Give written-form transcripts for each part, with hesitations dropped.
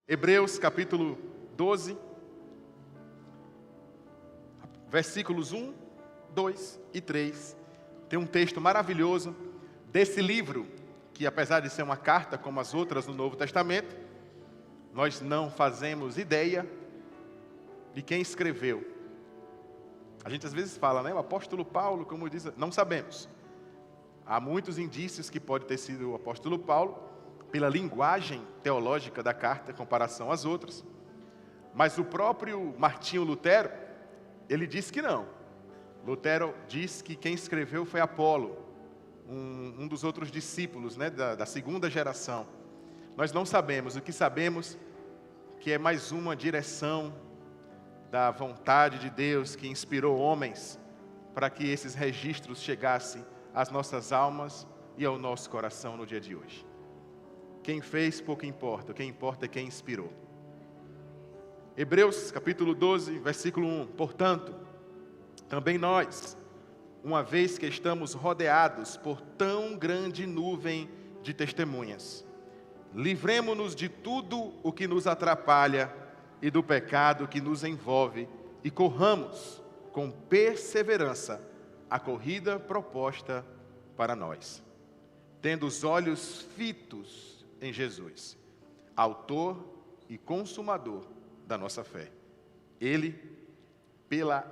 Hebreus capítulo 12, versículos 1, 2 e 3. Tem um texto maravilhoso desse livro, que apesar de ser uma carta como as outras no Novo Testamento, nós não fazemos ideia de quem escreveu. A gente às vezes fala, né? O apóstolo Paulo, como diz, não sabemos. Há muitos indícios que pode ter sido o apóstolo Paulo, pela linguagem teológica da carta, em comparação às outras. Mas o próprio Martinho Lutero, ele disse que não. Lutero diz que quem escreveu foi Apolo, um dos outros discípulos, né, da segunda geração. Nós não sabemos, o que sabemos que é mais uma direção da vontade de Deus que inspirou homens para que esses registros chegassem às nossas almas e ao nosso coração no dia de hoje. Quem fez, pouco importa. O que importa é quem inspirou. Hebreus, capítulo 12, versículo 1. Portanto, também nós, uma vez que estamos rodeados por tão grande nuvem de testemunhas, livremo-nos de tudo o que nos atrapalha e do pecado que nos envolve e corramos com perseverança a corrida proposta para nós, tendo os olhos fitos em Jesus, autor e consumador da nossa fé. Ele, pela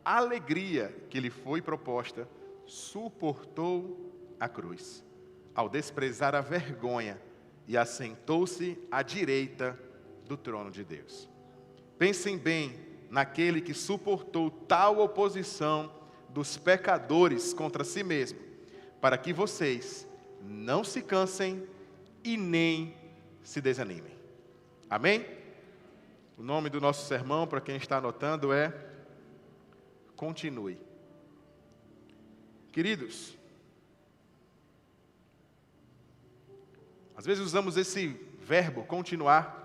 alegria que lhe foi proposta, suportou a cruz, ao desprezar a vergonha, e assentou-se à direita do trono de Deus. Pensem bem naquele que suportou tal oposição dos pecadores contra si mesmo, para que vocês não se cansem e nem se desanimem. Amém? O nome do nosso sermão, para quem está anotando, é Continue. Queridos, às vezes usamos esse verbo, continuar,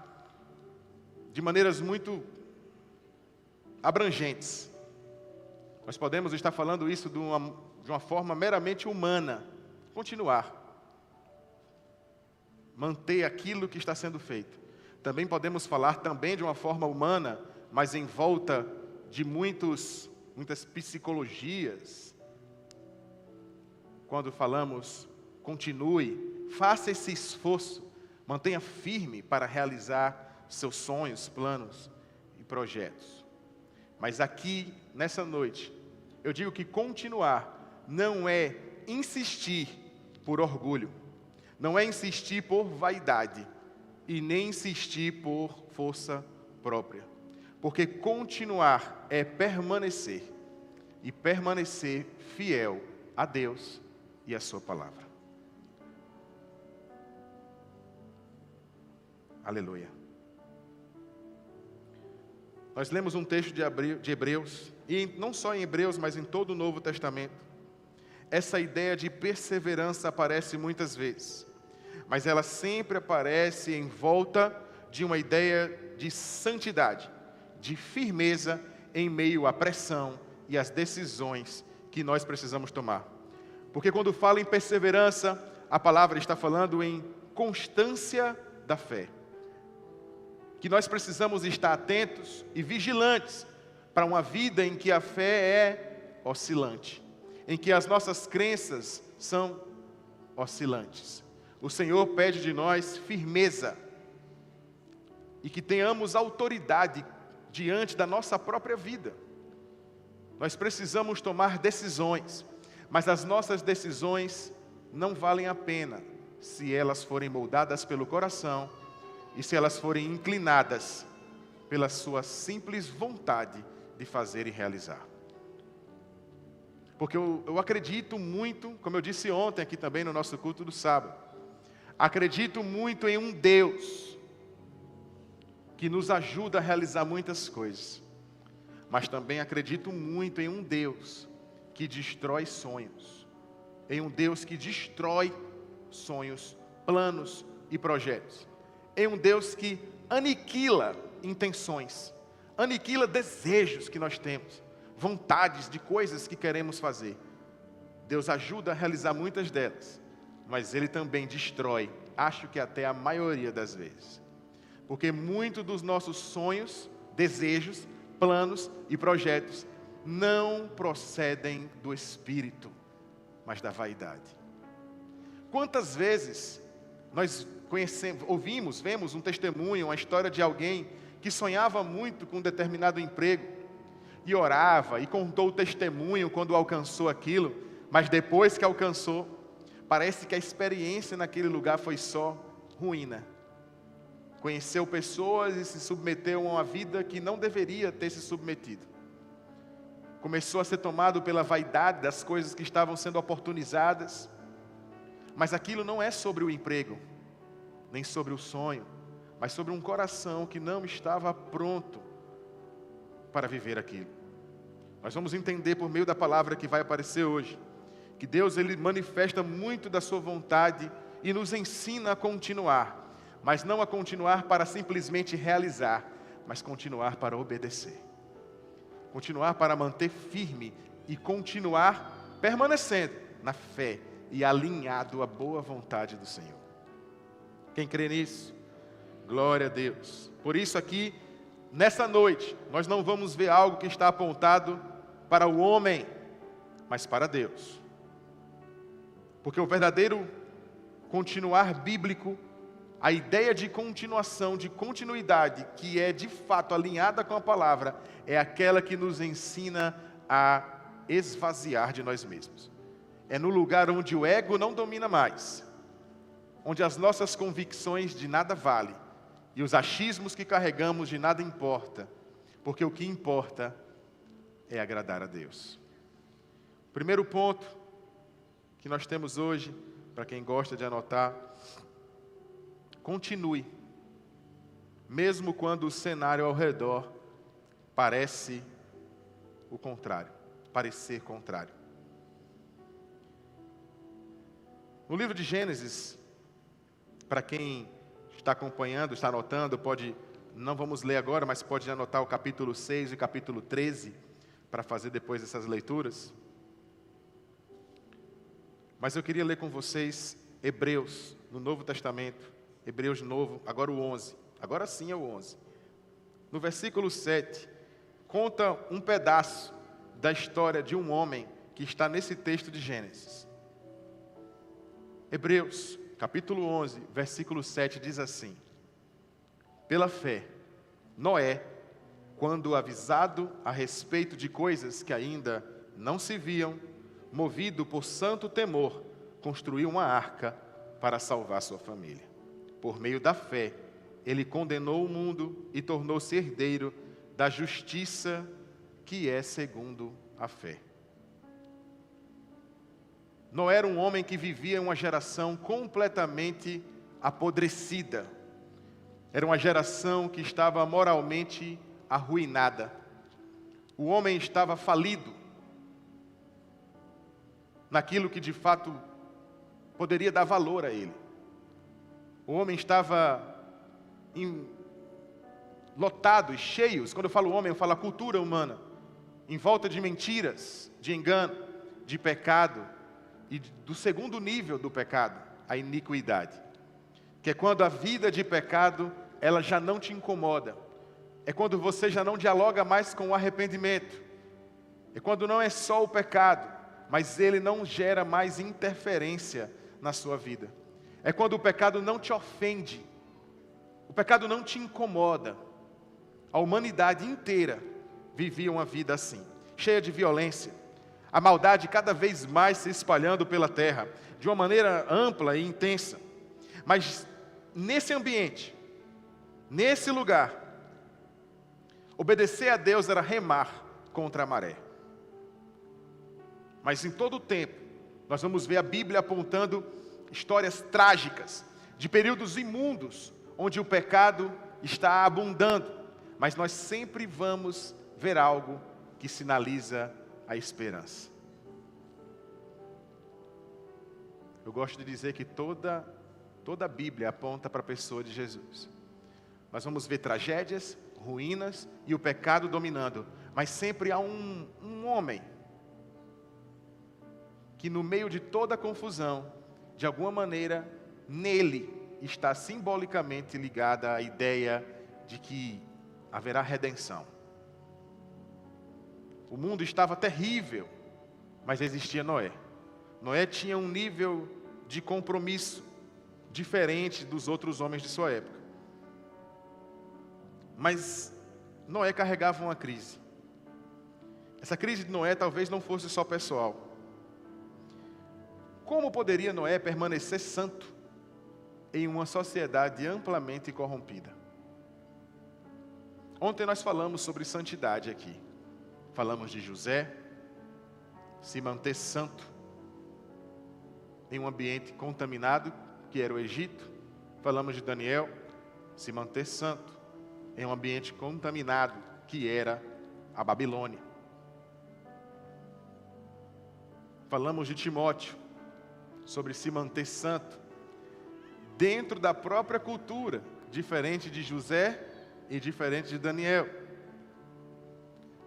de maneiras muito abrangentes. Nós podemos estar falando isso de uma forma meramente humana. Continuar. Manter aquilo que está sendo feito. Também podemos falar também de uma forma humana, mas em volta de muitas psicologias. Quando falamos, continue, faça esse esforço, mantenha firme para realizar seus sonhos, planos e projetos. Mas aqui, nessa noite, eu digo que continuar não é insistir por orgulho, não é insistir por vaidade e nem insistir por força própria. Porque continuar é permanecer e permanecer fiel a Deus e a sua palavra. Aleluia. Nós lemos um texto de Hebreus, e não só em Hebreus, mas em todo o Novo Testamento. Essa ideia de perseverança aparece muitas vezes, mas ela sempre aparece em volta de uma ideia de santidade, de firmeza em meio à pressão e às decisões que nós precisamos tomar. Porque quando fala em perseverança, a palavra está falando em constância da fé. Que nós precisamos estar atentos e vigilantes para uma vida em que a fé é oscilante, em que as nossas crenças são oscilantes. O Senhor pede de nós firmeza e que tenhamos autoridade diante da nossa própria vida. Nós precisamos tomar decisões, mas as nossas decisões não valem a pena se elas forem moldadas pelo coração e se elas forem inclinadas pela sua simples vontade de fazer e realizar. Porque eu acredito muito, como eu disse ontem aqui também no nosso culto do sábado, acredito muito em um Deus que nos ajuda a realizar muitas coisas, mas também acredito muito em um Deus que destrói sonhos, em um Deus que destrói sonhos, planos e projetos, em um Deus que aniquila intenções, aniquila desejos que nós temos, vontades de coisas que queremos fazer. Deus ajuda a realizar muitas delas, mas Ele também destrói Acho que até a maioria das vezes. Porque muitos dos nossos sonhos, desejos, planos e projetos não procedem do Espírito, mas da vaidade. Quantas vezes nós ouvimos, vemos um testemunho, uma história de alguém que sonhava muito com um determinado emprego e orava e contou o testemunho quando alcançou aquilo, mas depois que alcançou, parece que a experiência naquele lugar foi só ruína. Conheceu pessoas e se submeteu a uma vida que não deveria ter se submetido. Começou a ser tomado pela vaidade das coisas que estavam sendo oportunizadas. Mas aquilo não é sobre o emprego, nem sobre o sonho, mas sobre um coração que não estava pronto para viver aquilo. Nós vamos entender por meio da palavra que vai aparecer hoje, que Deus ele manifesta muito da sua vontade e nos ensina a continuar, mas não a continuar para simplesmente realizar, mas continuar para obedecer. Continuar para manter firme e continuar permanecendo na fé e alinhado à boa vontade do Senhor. Quem crê nisso? Glória a Deus. Por isso aqui, nessa noite, nós não vamos ver algo que está apontado para o homem, mas para Deus. Porque o verdadeiro continuar bíblico, a ideia de continuação, de continuidade, que é de fato alinhada com a palavra, é aquela que nos ensina a esvaziar de nós mesmos. É no lugar onde o ego não domina mais, onde as nossas convicções de nada valem e os achismos que carregamos de nada importa, porque o que importa é agradar a Deus. O primeiro ponto que nós temos hoje, para quem gosta de anotar, continue, mesmo quando o cenário ao redor parece o contrário, parecer contrário. No livro de Gênesis, para quem está acompanhando, está anotando, não vamos ler agora, mas pode anotar o capítulo 6 e capítulo 13, para fazer depois essas leituras. Mas eu queria ler com vocês Hebreus, no Novo Testamento, Hebreus Novo, agora o 11, agora sim é o 11. No versículo 7, conta um pedaço da história de um homem que está nesse texto de Gênesis. Hebreus, capítulo 11, versículo 7, diz assim: pela fé, Noé, quando avisado a respeito de coisas que ainda não se viam, movido por santo temor, construiu uma arca para salvar sua família. Por meio da fé, ele condenou o mundo e tornou-se herdeiro da justiça que é segundo a fé. Noé era um homem que vivia em uma geração completamente apodrecida. Era uma geração que estava moralmente arruinada. O homem estava falido naquilo que de fato poderia dar valor a ele. O homem estava lotado e cheio. Quando eu falo homem, eu falo a cultura humana, em volta de mentiras, de engano, de pecado, e do segundo nível do pecado, a iniquidade, que é quando a vida de pecado, ela já não te incomoda, é quando você já não dialoga mais com o arrependimento, é quando não é só o pecado, mas ele não gera mais interferência na sua vida, é quando o pecado não te ofende, o pecado não te incomoda. A humanidade inteira vivia uma vida assim, cheia de violência, a maldade cada vez mais se espalhando pela terra, de uma maneira ampla e intensa. Mas nesse ambiente, nesse lugar, obedecer a Deus era remar contra a maré. Mas em todo o tempo, nós vamos ver a Bíblia apontando histórias trágicas, de períodos imundos, onde o pecado está abundando. Mas nós sempre vamos ver algo que sinaliza a esperança. Eu gosto de dizer que toda a Bíblia aponta para a pessoa de Jesus. Nós vamos ver tragédias, ruínas e o pecado dominando, mas sempre há um homem que no meio de toda a confusão, de alguma maneira, nele está simbolicamente ligada à ideia de que haverá redenção. O mundo estava terrível, mas existia Noé. Noé tinha um nível de compromisso diferente dos outros homens de sua época. Mas Noé carregava uma crise. Essa crise de Noé talvez não fosse só pessoal. Como poderia Noé permanecer santo em uma sociedade amplamente corrompida? Ontem nós falamos sobre santidade aqui. Falamos de José, se manter santo em um ambiente contaminado, que era o Egito. Falamos de Daniel, se manter santo em um ambiente contaminado, que era a Babilônia. Falamos de Timóteo, sobre se manter santo dentro da própria cultura, diferente de José e diferente de Daniel.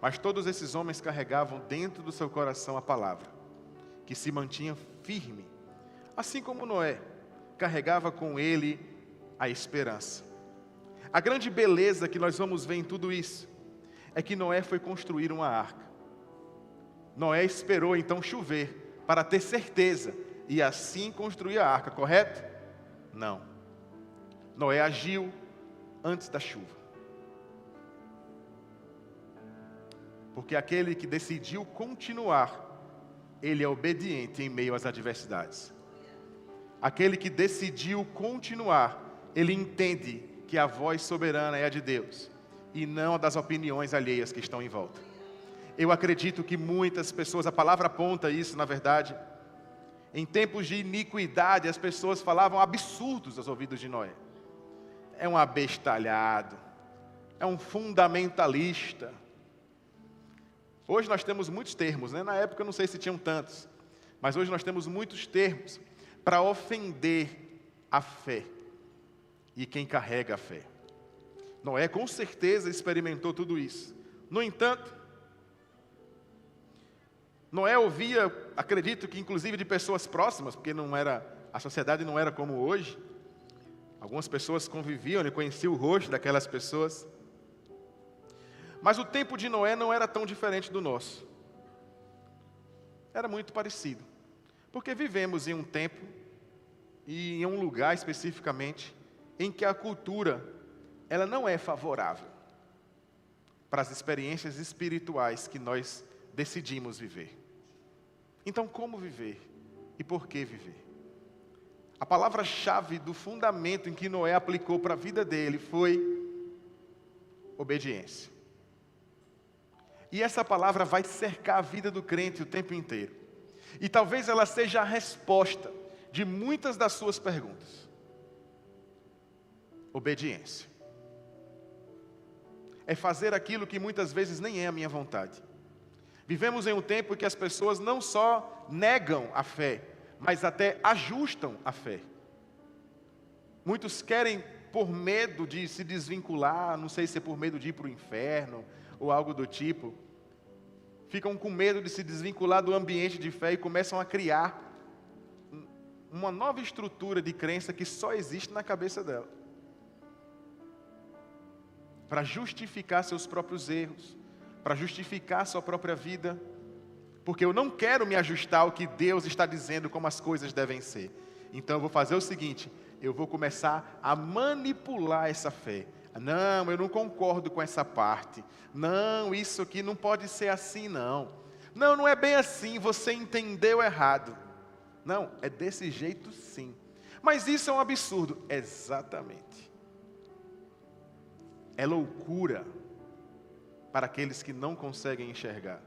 Mas todos esses homens carregavam dentro do seu coração a palavra, que se mantinha firme, assim como Noé carregava com ele a esperança. A grande beleza que nós vamos ver em tudo isso é que Noé foi construir uma arca. Noé esperou então chover para ter certeza e assim construir a arca, correto? Não. Noé agiu antes da chuva. Porque aquele que decidiu continuar, ele é obediente em meio às adversidades. Aquele que decidiu continuar, ele entende que a voz soberana é a de Deus e não a das opiniões alheias que estão em volta. Eu acredito que muitas pessoas, a palavra aponta isso, na verdade, em tempos de iniquidade, as pessoas falavam absurdos aos ouvidos de Noé. É um abestalhado, é um fundamentalista. Hoje nós temos muitos termos, né? Na época eu não sei se tinham tantos, mas hoje nós temos muitos termos para ofender a fé e quem carrega a fé. Noé com certeza experimentou tudo isso. No entanto, Noé ouvia, acredito que inclusive de pessoas próximas, porque a sociedade não era como hoje. Algumas pessoas conviviam, ele conhecia o rosto daquelas pessoas. Mas o tempo de Noé não era tão diferente do nosso. Era muito parecido. Porque vivemos em um tempo, e em um lugar especificamente, em que a cultura, ela não é favorável para as experiências espirituais que nós decidimos viver. Então, como viver? E por que viver? A palavra-chave do fundamento em que Noé aplicou para a vida dele foi obediência. E essa palavra vai cercar a vida do crente o tempo inteiro. E talvez ela seja a resposta de muitas das suas perguntas. Obediência. É fazer aquilo que muitas vezes nem é a minha vontade. Vivemos em um tempo em que as pessoas não só negam a fé, mas até ajustam a fé. Muitos querem, por medo de se desvincular, não sei se é por medo de ir para o inferno, ou algo do tipo, ficam com medo de se desvincular do ambiente de fé e começam a criar uma nova estrutura de crença que só existe na cabeça dela, para justificar seus próprios erros, para justificar sua própria vida, porque eu não quero me ajustar ao que Deus está dizendo como as coisas devem ser. Então eu vou fazer o seguinte, eu vou começar a manipular essa fé. Não, eu não concordo com essa parte. Não, isso aqui não pode ser assim, não. Não, não é bem assim, você entendeu errado. Não, é desse jeito sim. Mas isso é um absurdo. Exatamente. É loucura para aqueles que não conseguem enxergar.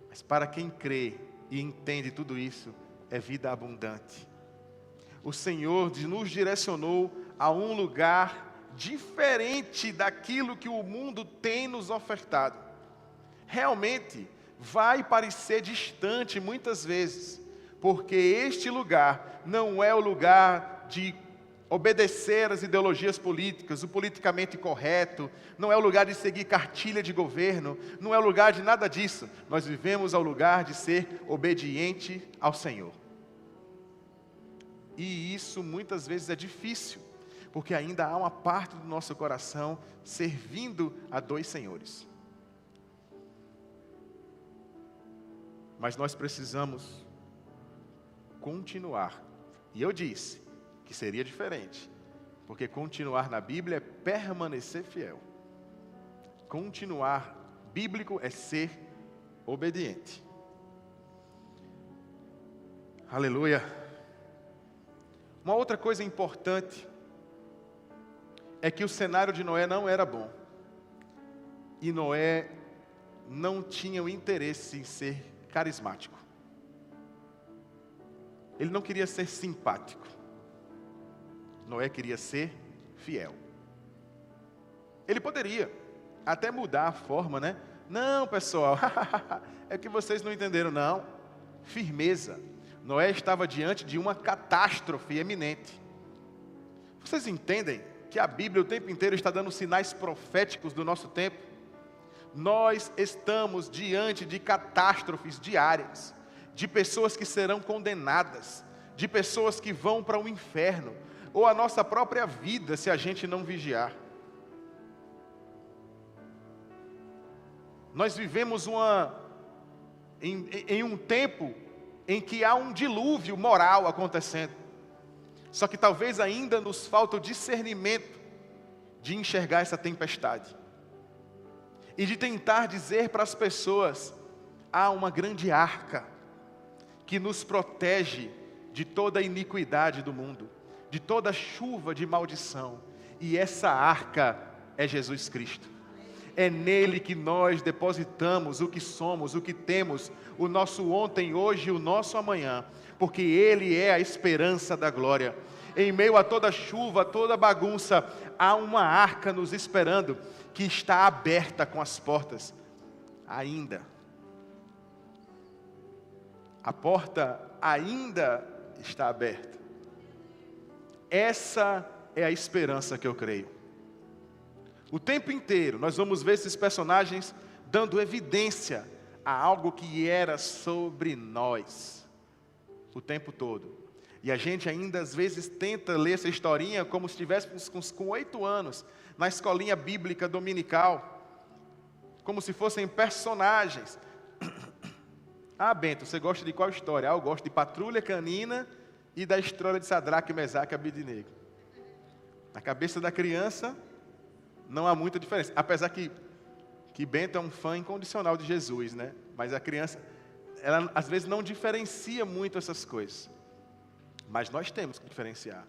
Mas para quem crê e entende tudo isso, é vida abundante. O Senhor nos direcionou a um lugar diferente daquilo que o mundo tem nos ofertado. Realmente vai parecer distante muitas vezes, porque este lugar não é o lugar de obedecer às ideologias políticas, o politicamente correto, não é o lugar de seguir cartilha de governo, não é o lugar de nada disso. Nós vivemos ao lugar de ser obediente ao Senhor. E isso muitas vezes é difícil, porque ainda há uma parte do nosso coração servindo a dois senhores. Mas nós precisamos continuar. E eu disse que seria diferente, porque continuar na Bíblia é permanecer fiel. Continuar bíblico é ser obediente. Aleluia. Uma outra coisa importante é que o cenário de Noé não era bom. E Noé não tinha o interesse em ser carismático. Ele não queria ser simpático. Noé queria ser fiel. Ele poderia até mudar a forma, né? Não, pessoal, é que vocês não entenderam, não. Firmeza. Noé estava diante de uma catástrofe eminente. Vocês entendem que a Bíblia o tempo inteiro está dando sinais proféticos do nosso tempo? Nós estamos diante de catástrofes diárias, de pessoas que serão condenadas, de pessoas que vão para o inferno, ou a nossa própria vida se a gente não vigiar. Nós vivemos em um tempo em que há um dilúvio moral acontecendo. Só que talvez ainda nos falta o discernimento de enxergar essa tempestade. E de tentar dizer para as pessoas, há uma grande arca que nos protege de toda a iniquidade do mundo, de toda a chuva de maldição. E essa arca é Jesus Cristo. É nele que nós depositamos o que somos, o que temos, o nosso ontem, hoje e o nosso amanhã, porque Ele é a esperança da glória. Em meio a toda chuva, a toda bagunça, há uma arca nos esperando, que está aberta com as portas, ainda. A porta ainda está aberta. Essa é a esperança que eu creio. O tempo inteiro nós vamos ver esses personagens dando evidência a algo que era sobre nós, o tempo todo. E a gente ainda às vezes tenta ler essa historinha como se estivéssemos com 8 anos, na escolinha bíblica dominical, como se fossem personagens. Ah, Bento, você gosta de qual história? Ah, eu gosto de Patrulha Canina e da história de Sadraque, Mesaque e Abednego. Na cabeça da criança não há muita diferença, apesar que Bento é um fã incondicional de Jesus, né? Mas a criança, ela às vezes não diferencia muito essas coisas. Mas nós temos que diferenciar,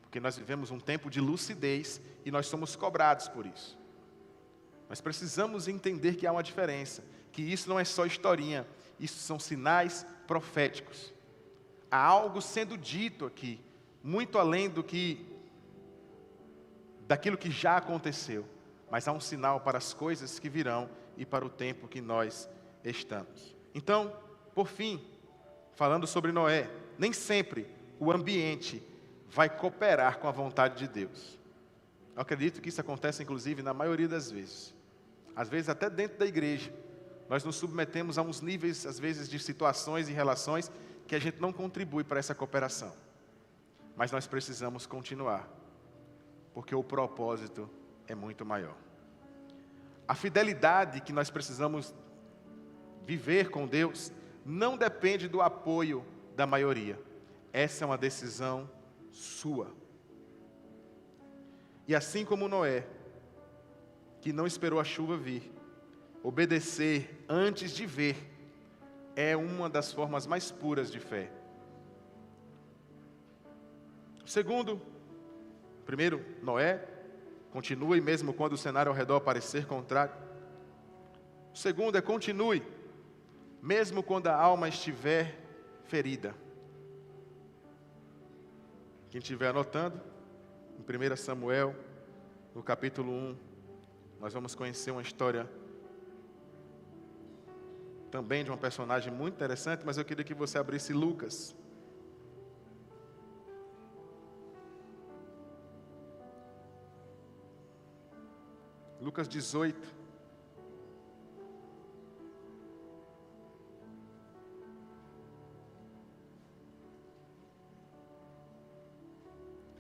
porque nós vivemos um tempo de lucidez e nós somos cobrados por isso. Nós precisamos entender que há uma diferença, que isso não é só historinha, isso são sinais proféticos. Há algo sendo dito aqui, muito além daquilo que já aconteceu, mas há um sinal para as coisas que virão e para o tempo que nós estamos. Então, por fim, falando sobre Noé, nem sempre o ambiente vai cooperar com a vontade de Deus. Eu acredito que isso acontece, inclusive, na maioria das vezes. Às vezes, até dentro da igreja, nós nos submetemos a uns níveis, às vezes, de situações e relações que a gente não contribui para essa cooperação. Mas nós precisamos continuar, porque o propósito é muito maior. A fidelidade que nós precisamos viver com Deus não depende do apoio da maioria. Essa é uma decisão sua. E assim como Noé, que não esperou a chuva vir, obedecer antes de ver, é uma das formas mais puras de fé. Segundo, primeiro, Noé continue mesmo quando o cenário ao redor parecer contrário. O segundo é continue, mesmo quando a alma estiver ferida. Quem estiver anotando, em 1 Samuel, no capítulo 1, nós vamos conhecer uma história também de uma personagem muito interessante, mas eu queria que você abrisse Lucas. Lucas 18.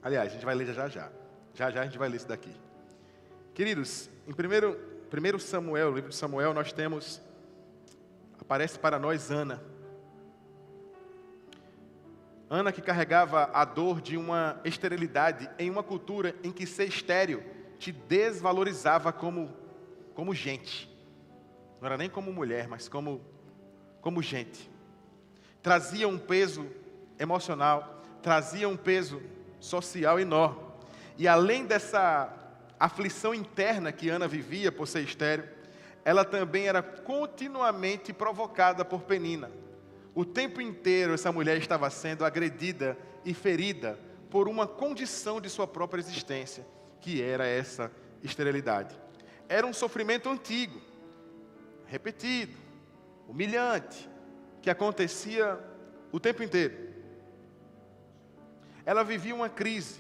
Aliás, a gente vai ler já já. Já já a gente vai ler isso daqui. Queridos, em 1 Samuel, no livro de Samuel, nós temos, aparece para nós Ana. Ana que carregava a dor de uma esterilidade em uma cultura em que ser estéril te desvalorizava como gente. Não era nem como mulher, mas como gente. Trazia um peso emocional, trazia um peso social enorme. E além dessa aflição interna que Ana vivia por ser estéril, ela também era continuamente provocada por Penina. O tempo inteiro essa mulher estava sendo agredida e ferida por uma condição de sua própria existência, que era essa esterilidade. Era um sofrimento antigo, repetido, humilhante, que acontecia o tempo inteiro. Ela vivia uma crise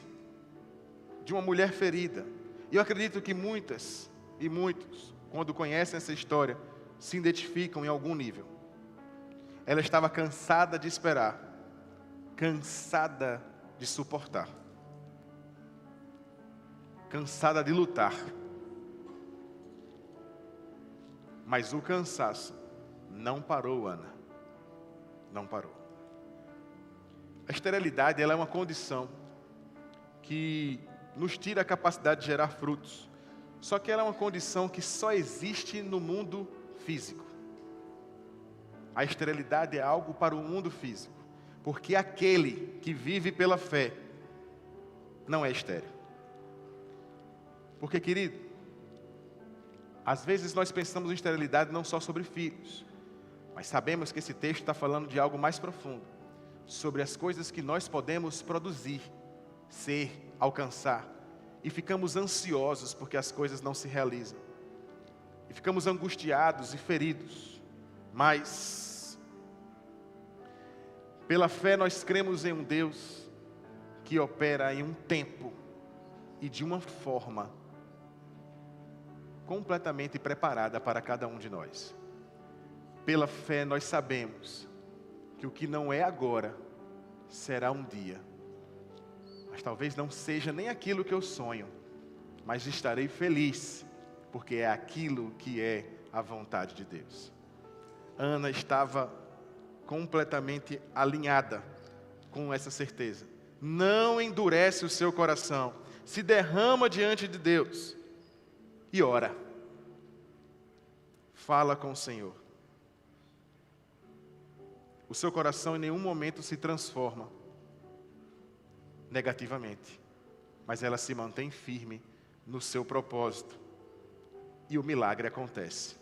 de uma mulher ferida. E eu acredito que muitas e muitos, quando conhecem essa história, se identificam em algum nível. Ela estava cansada de esperar, cansada de suportar, cansada de lutar. Mas o cansaço não parou, Ana. Não parou. A esterilidade, ela é uma condição que nos tira a capacidade de gerar frutos. Só que ela é uma condição que só existe no mundo físico. A esterilidade é algo para o mundo físico. Porque aquele que vive pela fé não é estéril. Porque, querido, às vezes nós pensamos em esterilidade não só sobre filhos, mas sabemos que esse texto está falando de algo mais profundo, sobre as coisas que nós podemos produzir, ser, alcançar, e ficamos ansiosos porque as coisas não se realizam, e ficamos angustiados e feridos, mas pela fé nós cremos em um Deus que opera em um tempo e de uma forma completamente preparada para cada um de nós. Pela fé nós sabemos que o que não é agora, será um dia. Mas talvez não seja nem aquilo que eu sonho, mas estarei feliz, porque é aquilo que é a vontade de Deus. Ana estava completamente alinhada com essa certeza. Não endurece o seu coração, se derrama diante de Deus e ora. Fala com o Senhor. O seu coração em nenhum momento se transforma negativamente, mas ela se mantém firme no seu propósito e o milagre acontece.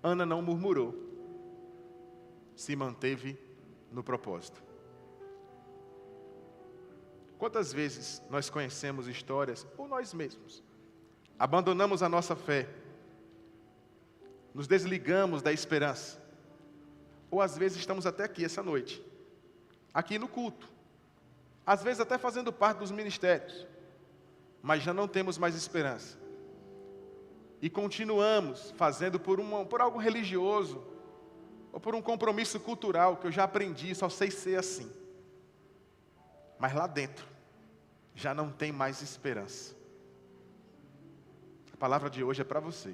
Ana não murmurou, se manteve no propósito. Quantas vezes nós conhecemos histórias, ou nós mesmos, abandonamos a nossa fé, nos desligamos da esperança, ou às vezes estamos até aqui essa noite, aqui no culto, às vezes até fazendo parte dos ministérios, mas já não temos mais esperança. E continuamos fazendo por algo religioso, ou por um compromisso cultural que eu já aprendi, só sei ser assim. Mas lá dentro, já não tem mais esperança. A palavra de hoje é para você.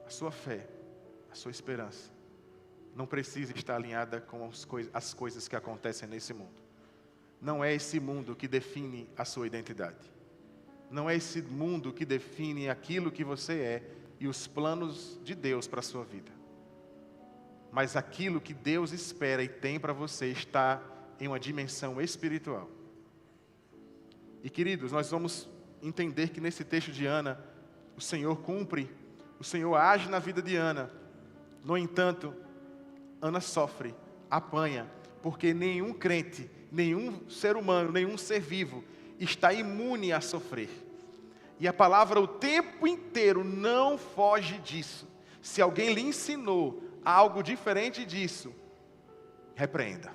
A sua fé, a sua esperança, não precisa estar alinhada com as coisas que acontecem nesse mundo. Não é esse mundo que define a sua identidade. Não é esse mundo que define aquilo que você é e os planos de Deus para a sua vida. Mas aquilo que Deus espera e tem para você está em uma dimensão espiritual. E queridos, nós vamos entender que nesse texto de Ana, o Senhor cumpre, o Senhor age na vida de Ana. No entanto, Ana sofre, apanha, porque nenhum crente, nenhum ser humano, nenhum ser vivo está imune a sofrer. E a palavra o tempo inteiro não foge disso. Se alguém lhe ensinou algo diferente disso, repreenda.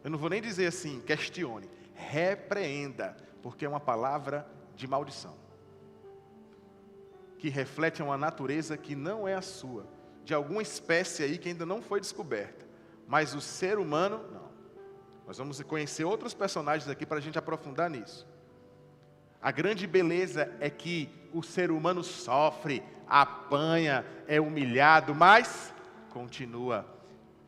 Eu não vou nem dizer assim, questione. Repreenda, porque é uma palavra de maldição, que reflete uma natureza que não é a sua, de alguma espécie aí que ainda não foi descoberta. Mas o ser humano, não. Nós vamos conhecer outros personagens aqui para a gente aprofundar nisso. A grande beleza é que o ser humano sofre, apanha, é humilhado, mas continua,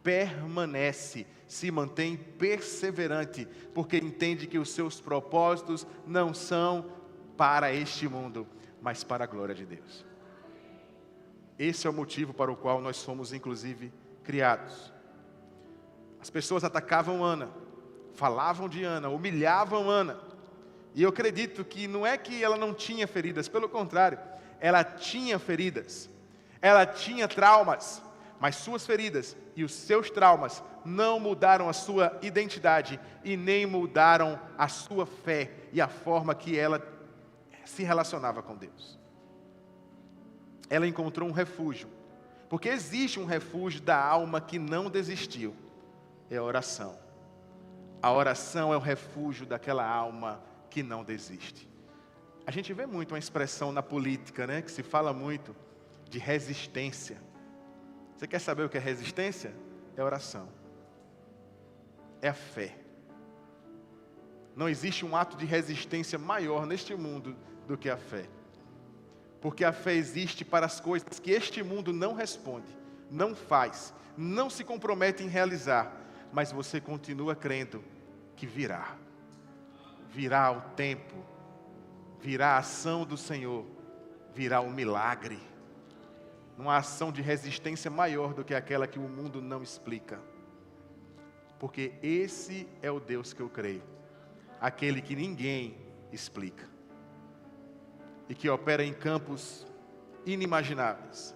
permanece, se mantém perseverante, porque entende que os seus propósitos não são para este mundo, mas para a glória de Deus. Esse é o motivo para o qual nós fomos, inclusive, criados. As pessoas atacavam Ana, falavam de Ana, humilhavam Ana. E eu acredito que não é que ela não tinha feridas, pelo contrário, ela tinha feridas, ela tinha traumas, mas suas feridas e os seus traumas não mudaram a sua identidade e nem mudaram a sua fé e a forma que ela se relacionava com Deus. Ela encontrou um refúgio, porque existe um refúgio da alma que não desistiu, é a oração. A oração é o refúgio daquela alma que não desiste. A gente vê muito uma expressão na política, né, que se fala muito de resistência. Você quer saber o que é resistência? É oração. É a fé. Não existe um ato de resistência maior neste mundo do que a fé. Porque a fé existe para as coisas que este mundo não responde, não faz, não se compromete em realizar, mas você continua crendo que virá. Virá o tempo, virá a ação do Senhor, virá o milagre. Uma ação de resistência maior do que aquela que o mundo não explica. Porque esse é o Deus que eu creio. Aquele que ninguém explica. E que opera em campos inimagináveis.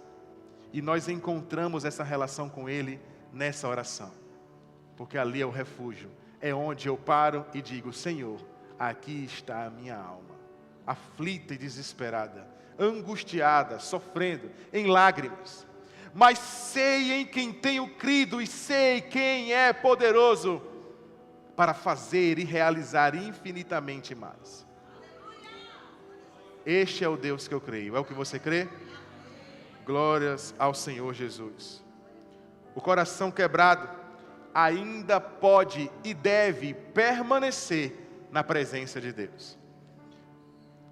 E nós encontramos essa relação com Ele nessa oração. Porque ali é o refúgio. É onde eu paro e digo: Senhor, aqui está a minha alma, aflita e desesperada, angustiada, sofrendo, em lágrimas. Mas sei em quem tenho crido e sei quem é poderoso para fazer e realizar infinitamente mais. Este é o Deus que eu creio. É o que você crê? Glórias ao Senhor Jesus. O coração quebrado ainda pode e deve permanecer na presença de Deus.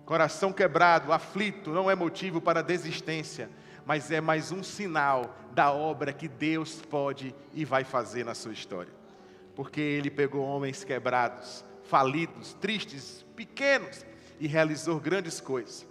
Coração quebrado, aflito, não é motivo para desistência, mas é mais um sinal da obra que Deus pode e vai fazer na sua história. Porque Ele pegou homens quebrados, falidos, tristes, pequenos, e realizou grandes coisas.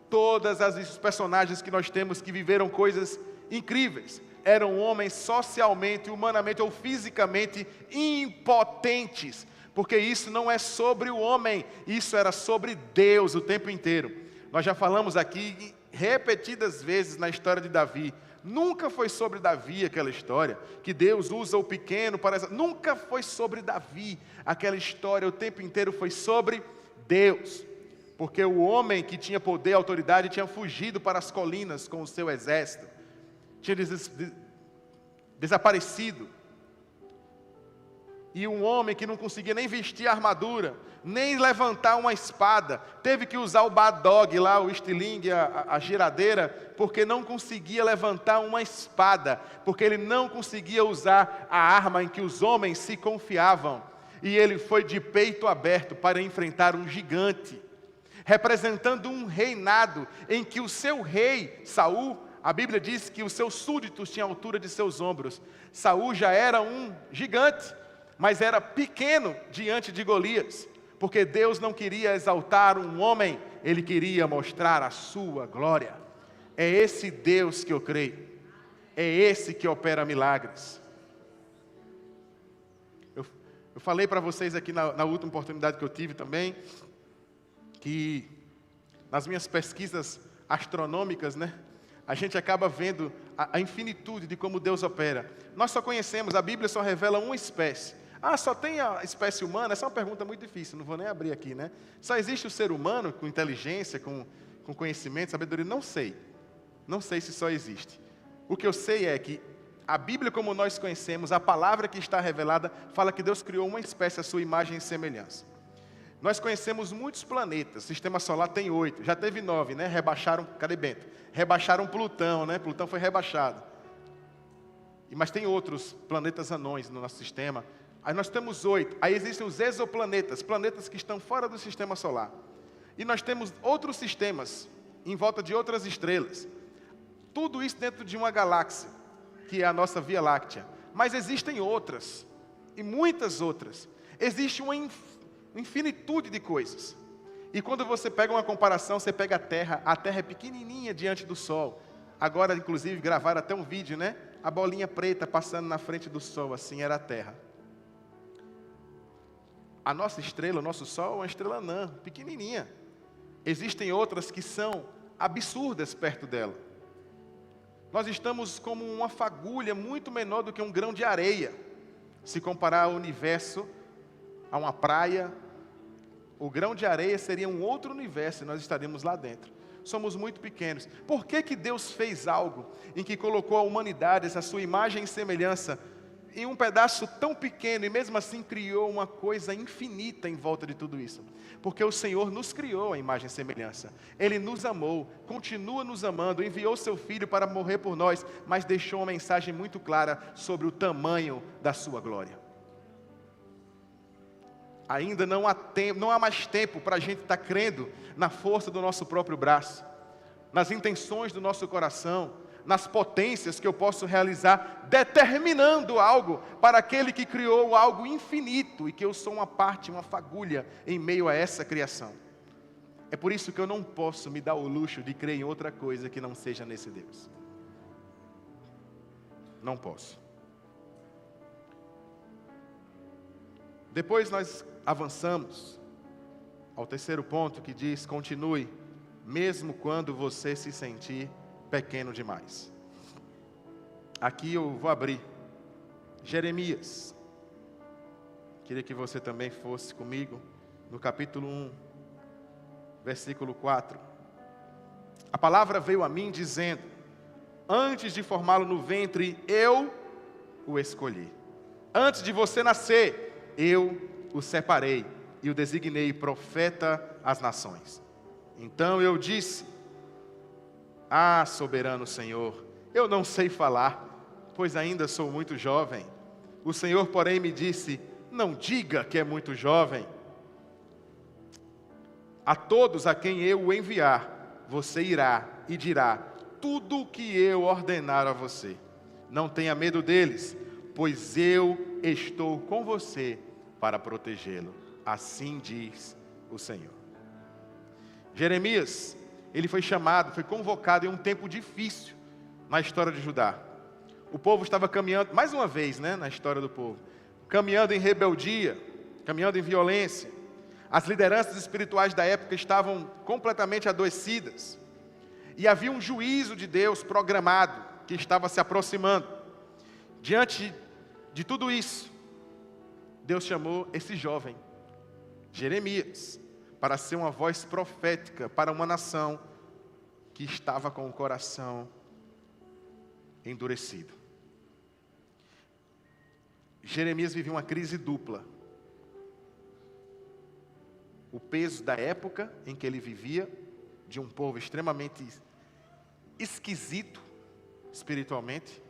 Todas os personagens que nós temos que viveram coisas incríveis, eram homens socialmente, humanamente ou fisicamente impotentes, porque isso não é sobre o homem, isso era sobre Deus o tempo inteiro. Nós já falamos aqui repetidas vezes na história de Davi. Nunca foi sobre Davi aquela história, que Deus usa o pequeno para... Nunca foi sobre Davi aquela história, o tempo inteiro foi sobre Deus. Porque o homem que tinha poder e autoridade tinha fugido para as colinas com o seu exército. Tinha desaparecido. E um homem que não conseguia nem vestir a armadura, nem levantar uma espada, teve que usar o badog lá, o estilingue, a giradeira, porque não conseguia levantar uma espada, porque ele não conseguia usar a arma em que os homens se confiavam. E ele foi de peito aberto para enfrentar um gigante, representando um reinado em que o seu rei, Saul, a Bíblia diz que os seus súditos tinham a altura de seus ombros. Saul já era um gigante, mas era pequeno diante de Golias, porque Deus não queria exaltar um homem, Ele queria mostrar a sua glória. É esse Deus que eu creio, é esse que opera milagres. Eu falei para vocês aqui na última oportunidade que eu tive também, que nas minhas pesquisas astronômicas, né, a gente acaba vendo a infinitude de como Deus opera. Nós só conhecemos, a Bíblia só revela uma espécie. Só tem a espécie humana? Essa é uma pergunta muito difícil, não vou nem abrir aqui, né? Só existe o ser humano com inteligência, com conhecimento, sabedoria? Não sei. Não sei se só existe. O que eu sei é que a Bíblia como nós conhecemos, a palavra que está revelada, fala que Deus criou uma espécie à sua imagem e semelhança. Nós conhecemos muitos planetas, o Sistema Solar tem 8, já teve 9, né? Rebaixaram, cadê Bento? Rebaixaram Plutão, né? Plutão foi rebaixado. Mas tem outros planetas anões no nosso sistema. Aí nós temos 8. Aí existem os exoplanetas, planetas que estão fora do sistema solar. E nós temos outros sistemas em volta de outras estrelas. Tudo isso dentro de uma galáxia, que é a nossa Via Láctea. Mas existem outras, e muitas outras. Existe uma infinitude de coisas. E quando você pega uma comparação, você pega a Terra é pequenininha diante do Sol. Agora, inclusive, gravaram até um vídeo, né? A bolinha preta passando na frente do Sol, assim era a Terra. A nossa estrela, o nosso Sol, é uma estrela anã, pequenininha. Existem outras que são absurdas perto dela. Nós estamos como uma fagulha muito menor do que um grão de areia. Se comparar ao universo, a uma praia, o grão de areia seria um outro universo e nós estaríamos lá dentro. Somos muito pequenos. Por que que Deus fez algo em que colocou a humanidade, essa sua imagem e semelhança, em um pedaço tão pequeno e mesmo assim criou uma coisa infinita em volta de tudo isso? Porque o Senhor nos criou a imagem e semelhança. Ele nos amou, continua nos amando, enviou seu Filho para morrer por nós, mas deixou uma mensagem muito clara sobre o tamanho da sua glória. Ainda não há mais tempo para a gente estar crendo na força do nosso próprio braço, nas intenções do nosso coração, nas potências que eu posso realizar, determinando algo para aquele que criou algo infinito e que eu sou uma parte, uma fagulha em meio a essa criação. É por isso que eu não posso me dar o luxo de crer em outra coisa que não seja nesse Deus. Não posso. Depois nós avançamos ao terceiro ponto que diz: continue, mesmo quando você se sentir pequeno demais. Aqui eu vou abrir Jeremias. Queria que você também fosse comigo no capítulo 1, versículo 4. A palavra veio a mim dizendo: antes de formá-lo no ventre, eu o escolhi. Antes de você nascer, eu o separei e o designei profeta às nações. Então eu disse: ah, soberano Senhor, eu não sei falar, pois ainda sou muito jovem. O Senhor, porém, me disse: não diga que é muito jovem. A todos a quem eu o enviar, você irá e dirá tudo o que eu ordenar a você. Não tenha medo deles, pois eu estou com você para protegê-lo. Assim diz o Senhor. Jeremias, ele foi chamado, foi convocado em um tempo difícil na história de Judá. O povo estava caminhando, mais uma vez, na história do povo, caminhando em rebeldia, caminhando em violência. As lideranças espirituais da época estavam completamente adoecidas. E havia um juízo de Deus programado, que estava se aproximando. Diante de tudo isso, Deus chamou esse jovem, Jeremias, para ser uma voz profética para uma nação que estava com o coração endurecido. Jeremias vivia uma crise dupla. O peso da época em que ele vivia, de um povo extremamente esquisito espiritualmente,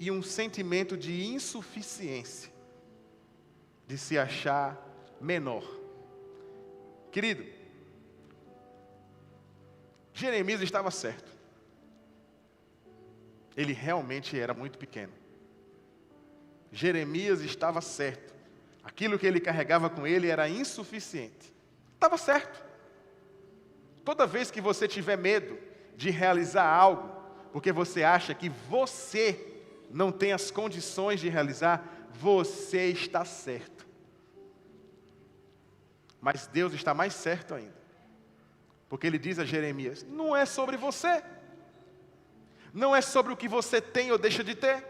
e um sentimento de insuficiência, de se achar menor. Querido, Jeremias estava certo. Ele realmente era muito pequeno. Jeremias estava certo. Aquilo que ele carregava com ele era insuficiente. Estava certo. Toda vez que você tiver medo de realizar algo, porque você acha que você não tem as condições de realizar, você está certo. Mas Deus está mais certo ainda. Porque Ele diz a Jeremias: não é sobre você. Não é sobre o que você tem ou deixa de ter.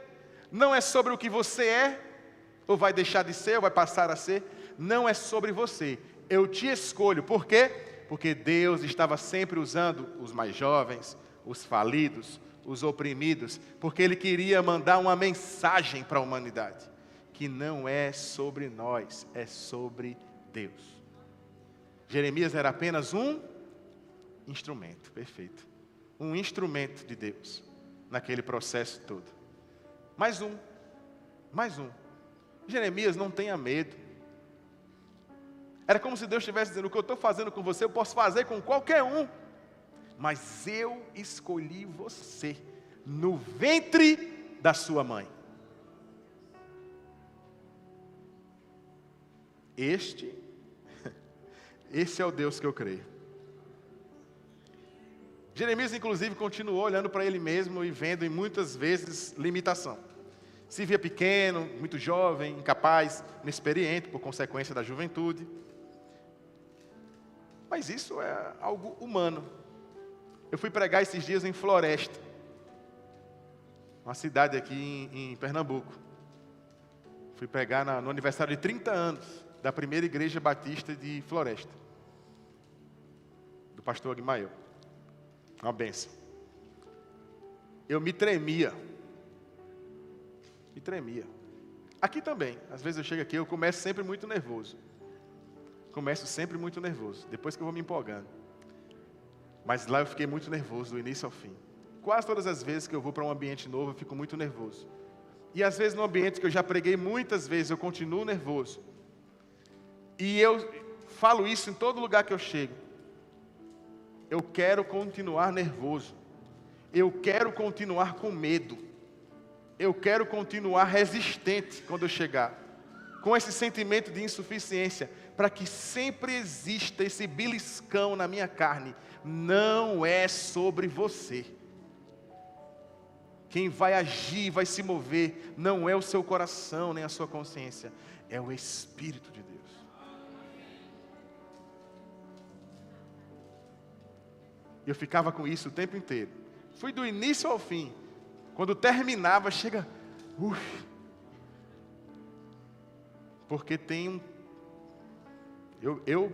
Não é sobre o que você é, ou vai deixar de ser, ou vai passar a ser. Não é sobre você. Eu te escolho. Por quê? Porque Deus estava sempre usando os mais jovens, os falidos, os oprimidos, porque Ele queria mandar uma mensagem para a humanidade, que não é sobre nós, é sobre Deus. Jeremias era apenas um instrumento, perfeito. Um instrumento de Deus. naquele processo todo. Mais um. Jeremias, não tenha medo. Era como se Deus estivesse dizendo: o que eu estou fazendo com você, eu posso fazer com qualquer um. Mas eu escolhi você no ventre da sua mãe. Esse é o Deus que eu creio. Jeremias, inclusive, continuou olhando para ele mesmo e vendo, em muitas vezes, limitação. Se via pequeno, muito jovem, incapaz, inexperiente, por consequência da juventude. Mas isso é algo humano. Eu fui pregar esses dias em Floresta, uma cidade aqui em Pernambuco. Fui pregar no aniversário de 30 anos da primeira igreja batista de Floresta, do pastor Aguimael. Uma bênção. Eu me tremia. Aqui também. Às vezes eu chego aqui, eu começo sempre muito nervoso. Depois que eu vou me empolgando. Mas lá eu fiquei muito nervoso, do início ao fim. Quase todas as vezes que eu vou para um ambiente novo, eu fico muito nervoso. E às vezes no ambiente que eu já preguei muitas vezes, eu continuo nervoso. E eu falo isso em todo lugar que eu chego. Eu quero continuar nervoso. Eu quero continuar com medo. Eu quero continuar resistente quando eu chegar. Com esse sentimento de insuficiência. Para que sempre exista esse beliscão na minha carne. Não é sobre você. Quem vai agir, vai se mover, não é o seu coração, nem a sua consciência. É o Espírito de Deus. Eu ficava com isso o tempo inteiro. Fui do início ao fim. Quando terminava, chega... Porque tem Eu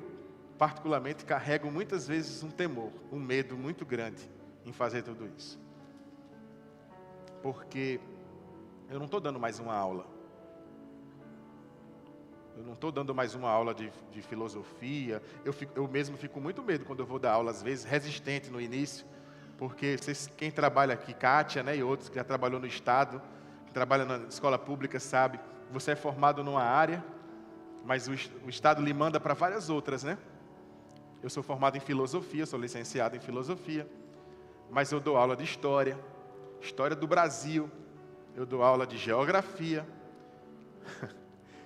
particularmente carrego muitas vezes um temor, um medo muito grande em fazer tudo isso. Porque eu não estou dando mais uma aula. Eu não estou dando mais uma aula de filosofia. Eu mesmo fico muito medo quando eu vou dar aula, às vezes, resistente no início. Porque quem trabalha aqui, Kátia, né, e outros que já trabalhou no Estado, que trabalha na escola pública, sabe, você é formado numa área, mas o Estado lhe manda para várias outras, né? Eu sou formado em filosofia, sou licenciado em filosofia, mas eu dou aula de história do Brasil, eu dou aula de geografia,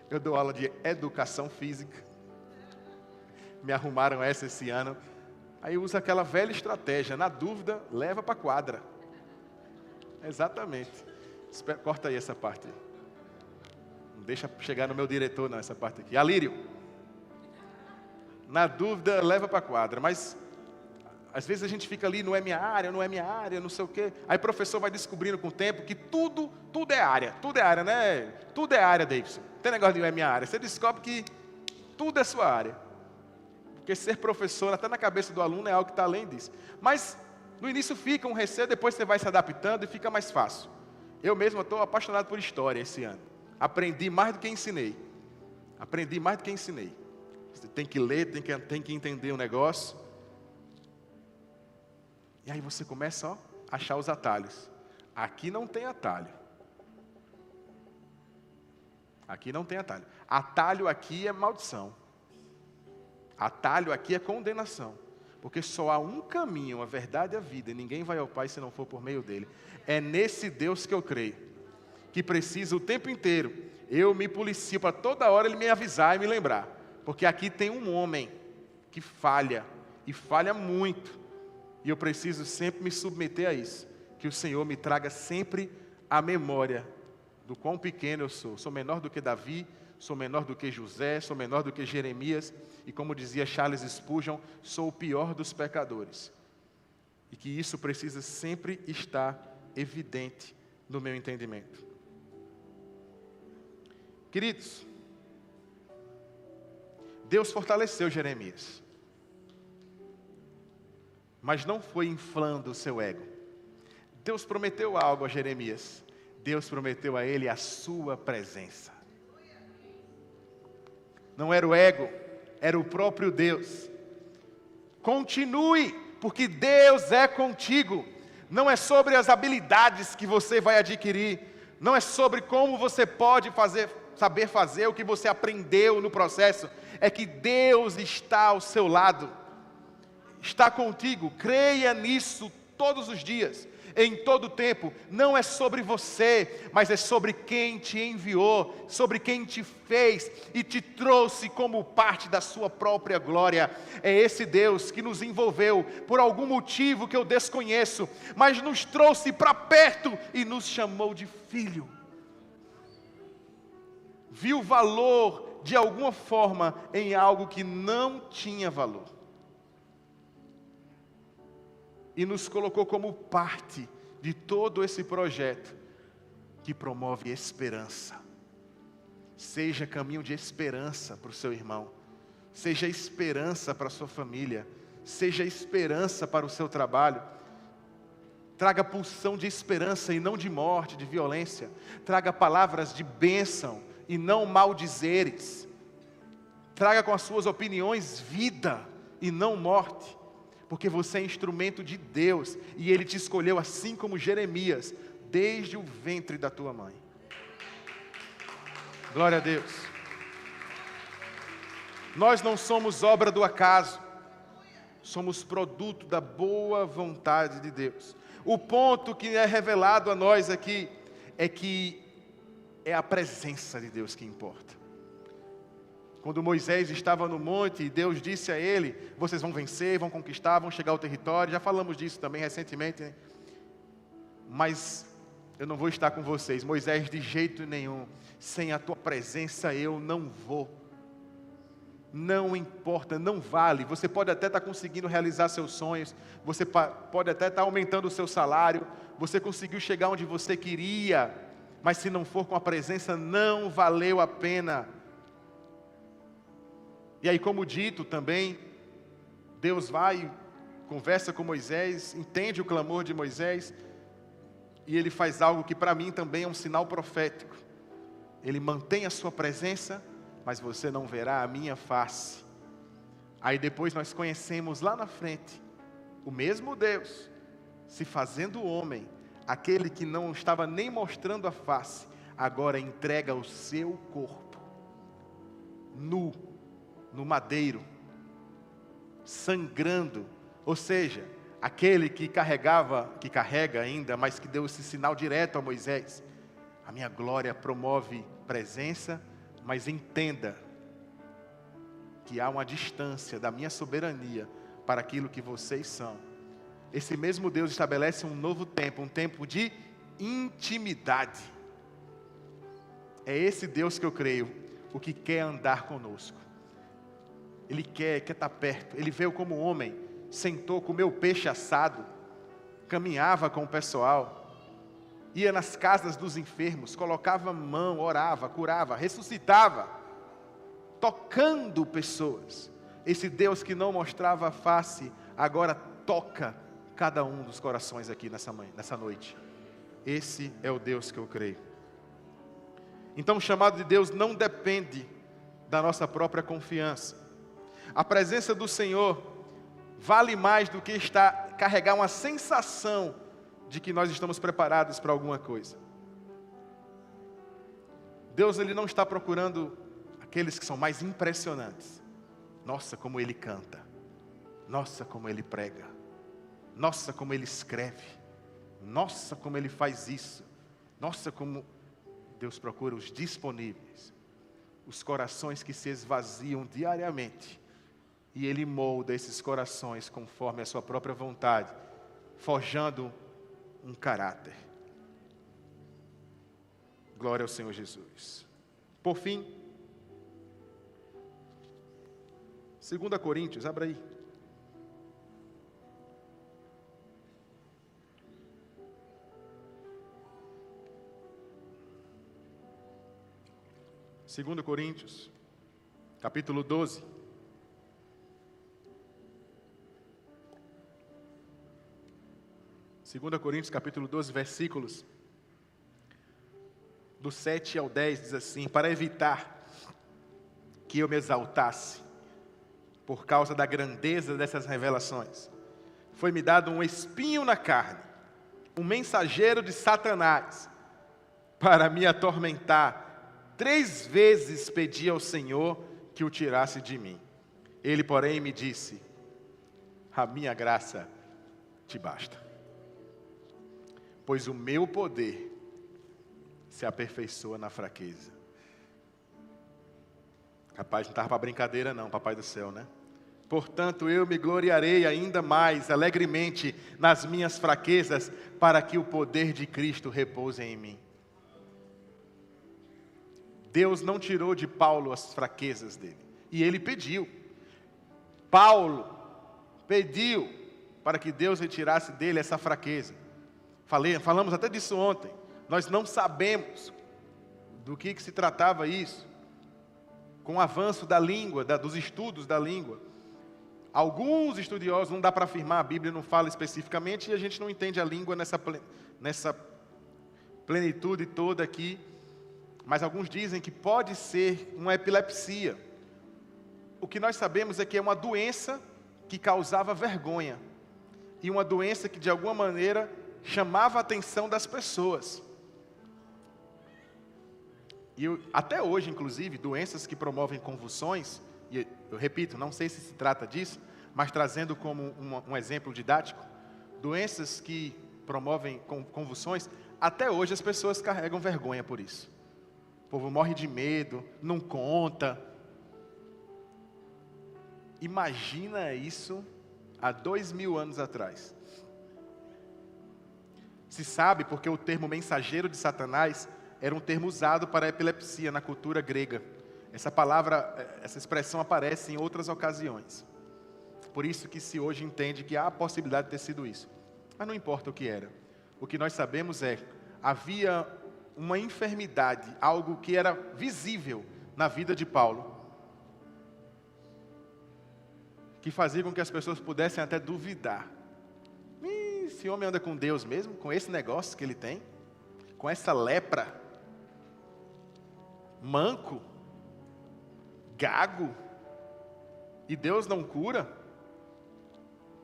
eu dou aula de educação física. Me arrumaram esse ano. Aí eu uso aquela velha estratégia, na dúvida, leva para a quadra. Exatamente. Corta aí essa parte. Não deixa chegar no meu diretor não, essa parte aqui. Alírio. Na dúvida, leva para a quadra. Mas, às vezes a gente fica ali, não é minha área, não sei o quê. Aí o professor vai descobrindo com o tempo que tudo é área. Tudo é área, né? Tudo é área, Davidson. Tem negócio de não é minha área. Você descobre que tudo é sua área. Porque ser professor, até na cabeça do aluno, é algo que está além disso. Mas, no início fica um receio, depois você vai se adaptando e fica mais fácil. Eu mesmo estou apaixonado por história esse ano. Aprendi mais do que ensinei. Você tem que ler, tem que entender o negócio. E aí você começa a achar os atalhos. Aqui não tem atalho. Atalho aqui é maldição. Atalho aqui é condenação. Porque só há um caminho, a verdade e a vida. E ninguém vai ao Pai se não for por meio dele. É nesse Deus que eu creio. Que precisa o tempo inteiro. Eu me policio para toda hora ele me avisar e me lembrar. Porque aqui tem um homem que falha. E falha muito. E eu preciso sempre me submeter a isso. Que o Senhor me traga sempre a memória do quão pequeno eu sou. Sou menor do que Davi. Sou menor do que José, sou menor do que Jeremias, e como dizia Charles Spurgeon, sou o pior dos pecadores. E que isso precisa sempre estar evidente no meu entendimento. Queridos, Deus fortaleceu Jeremias, mas não foi inflando o seu ego. Deus prometeu algo a Jeremias, Deus prometeu a ele a sua presença. Não era o ego, era o próprio Deus. Continue, porque Deus é contigo. não é sobre as habilidades que você vai adquirir, não é sobre como você pode saber fazer o que você aprendeu no processo, é que Deus está ao seu lado, está contigo. Creia nisso todos os dias, em todo o tempo. Não é sobre você, mas é sobre quem te enviou, sobre quem te fez e te trouxe como parte da sua própria glória. É esse Deus que nos envolveu por algum motivo que eu desconheço, mas nos trouxe para perto e nos chamou de filho. Viu valor de alguma forma em algo que não tinha valor. E nos colocou como parte de todo esse projeto que promove esperança. Seja caminho de esperança para o seu irmão, seja esperança para a sua família, seja esperança para o seu trabalho. Traga pulsão de esperança e não de morte, de violência. Traga palavras de bênção e não maldizeres. Traga com as suas opiniões vida e não morte. Porque você é instrumento de Deus e Ele te escolheu assim como Jeremias, desde o ventre da tua mãe. Glória a Deus. Nós não somos obra do acaso, somos produto da boa vontade de Deus. O ponto que é revelado a nós aqui é que é a presença de Deus que importa. Quando Moisés estava no monte, Deus disse a ele: vocês vão vencer, vão conquistar, vão chegar ao território. Já falamos disso também recentemente, né? Mas eu não vou estar com vocês. Moisés, de jeito nenhum, sem a tua presença eu não vou. Não importa, não vale. Você pode até estar conseguindo realizar seus sonhos, você pode até estar aumentando o seu salário, você conseguiu chegar onde você queria, mas se não for com a presença, não valeu a pena. E aí, como dito também, Deus vai, conversa com Moisés, entende o clamor de Moisés, e Ele faz algo que para mim também é um sinal profético. Ele mantém a sua presença, mas você não verá a minha face. Aí depois nós conhecemos lá na frente, o mesmo Deus, se fazendo homem, aquele que não estava nem mostrando a face, agora entrega o seu corpo, nu, no madeiro, sangrando, ou seja, aquele que carrega ainda, mas que deu esse sinal direto a Moisés: a minha glória promove presença, mas entenda que há uma distância da minha soberania para aquilo que vocês são. Esse mesmo Deus estabelece um novo tempo, um tempo de intimidade. É esse Deus que eu creio, o que quer andar conosco. Ele quer estar perto. Ele veio como homem, sentou, comeu peixe assado, caminhava com o pessoal, ia nas casas dos enfermos, colocava mão, orava, curava, ressuscitava, tocando pessoas. Esse Deus que não mostrava a face, agora toca cada um dos corações aqui nessa noite. Esse é o Deus que eu creio. Então o chamado de Deus não depende da nossa própria confiança. A presença do Senhor vale mais do que carregar uma sensação de que nós estamos preparados para alguma coisa. Deus, Ele não está procurando aqueles que são mais impressionantes. Nossa, como Ele canta. Nossa, como Ele prega. Nossa, como Ele escreve. Nossa, como Ele faz isso. Nossa, como Deus procura os disponíveis. Os corações que se esvaziam diariamente. E Ele molda esses corações conforme a sua própria vontade, forjando um caráter. Glória ao Senhor Jesus. Por fim, 2 Coríntios, abra aí. Segundo Coríntios, capítulo 12. Segunda Coríntios, capítulo 12, versículos do 7 ao 10, diz assim: para evitar que eu me exaltasse por causa da grandeza dessas revelações, foi-me dado um espinho na carne, um mensageiro de Satanás, para me atormentar. 3 vezes pedi ao Senhor que o tirasse de mim. Ele, porém, me disse: a minha graça te basta, pois o meu poder se aperfeiçoa na fraqueza. Rapaz, não estava para brincadeira não, papai do céu, né? Portanto, eu me gloriarei ainda mais alegremente nas minhas fraquezas, para que o poder de Cristo repouse em mim. Deus não tirou de Paulo as fraquezas dele, e ele pediu. Paulo pediu para que Deus retirasse dele essa fraqueza. Falamos até disso ontem. Nós não sabemos do que se tratava isso. Com o avanço da língua, dos estudos da língua, alguns estudiosos, não dá para afirmar, a Bíblia não fala especificamente, e a gente não entende a língua nessa plenitude toda aqui, mas alguns dizem que pode ser uma epilepsia. O que nós sabemos é que é uma doença que causava vergonha, e uma doença que de alguma maneira chamava a atenção das pessoas. E até hoje, inclusive, doenças que promovem convulsões, e eu repito, não sei se trata disso, mas trazendo como um exemplo didático, doenças que promovem convulsões, até hoje as pessoas carregam vergonha por isso. O povo morre de medo, não conta. Imagina isso há 2000 anos atrás. Se sabe porque o termo mensageiro de Satanás era um termo usado para a epilepsia na cultura grega. Essa palavra, essa expressão aparece em outras ocasiões. Por isso que se hoje entende que há a possibilidade de ter sido isso. Mas não importa o que era. O que nós sabemos é, havia uma enfermidade, algo que era visível na vida de Paulo, que fazia com que as pessoas pudessem até duvidar. Esse homem anda com Deus mesmo? Com esse negócio que ele tem? Com essa lepra? Manco, gago, e Deus não cura?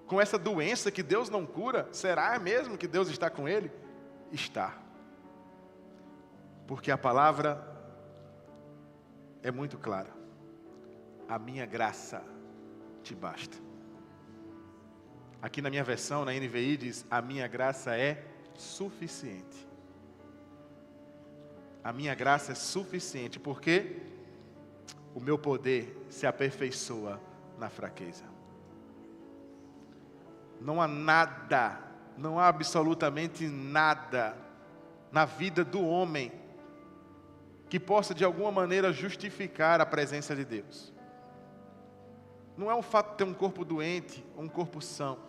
Com essa doença que Deus não cura, será mesmo que Deus está com ele? Está. Porque a palavra é muito clara. A minha graça te basta. Aqui na minha versão, na NVI, diz: a minha graça é suficiente. A minha graça é suficiente, porque o meu poder se aperfeiçoa na fraqueza. Não há nada, não há absolutamente nada na vida do homem que possa de alguma maneira justificar a presença de Deus. Não é o fato de ter um corpo doente ou um corpo são.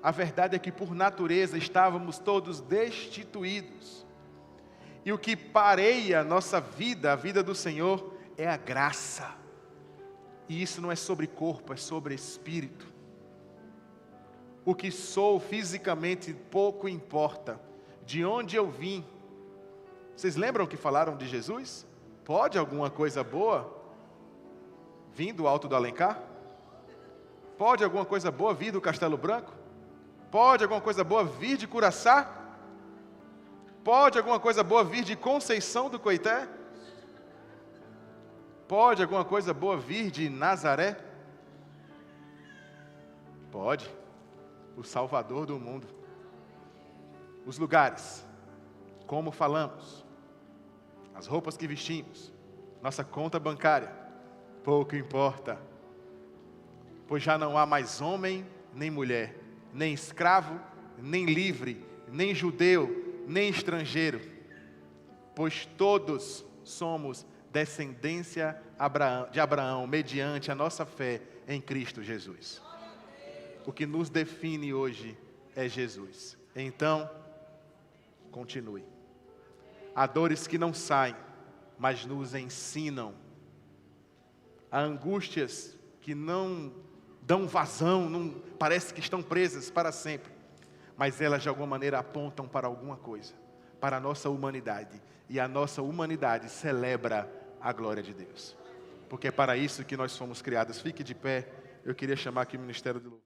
A verdade é que por natureza estávamos todos destituídos. E o que pareia a nossa vida, a vida do Senhor, é a graça. E isso não é sobre corpo, é sobre espírito. O que sou fisicamente pouco importa. De onde eu vim. Vocês lembram que falaram de Jesus? Pode alguma coisa boa vir do Alto do Alencar? Pode alguma coisa boa vir do Castelo Branco? Pode alguma coisa boa vir de Curaçá? Pode alguma coisa boa vir de Conceição do Coité? Pode alguma coisa boa vir de Nazaré? Pode. O Salvador do mundo. Os lugares, como falamos, as roupas que vestimos, nossa conta bancária, pouco importa. Pois já não há mais homem nem mulher, nem escravo, nem livre, nem judeu, nem estrangeiro, pois todos somos descendência de Abraão, mediante a nossa fé em Cristo Jesus. O que nos define hoje é Jesus. Então, continue. Há dores que não saem, mas nos ensinam. Há angústias que não dão vazão, não, parece que estão presas para sempre. Mas elas de alguma maneira apontam para alguma coisa, para a nossa humanidade. E a nossa humanidade celebra a glória de Deus. Porque é para isso que nós fomos criados. Fique de pé, eu queria chamar aqui o Ministério do Louvor.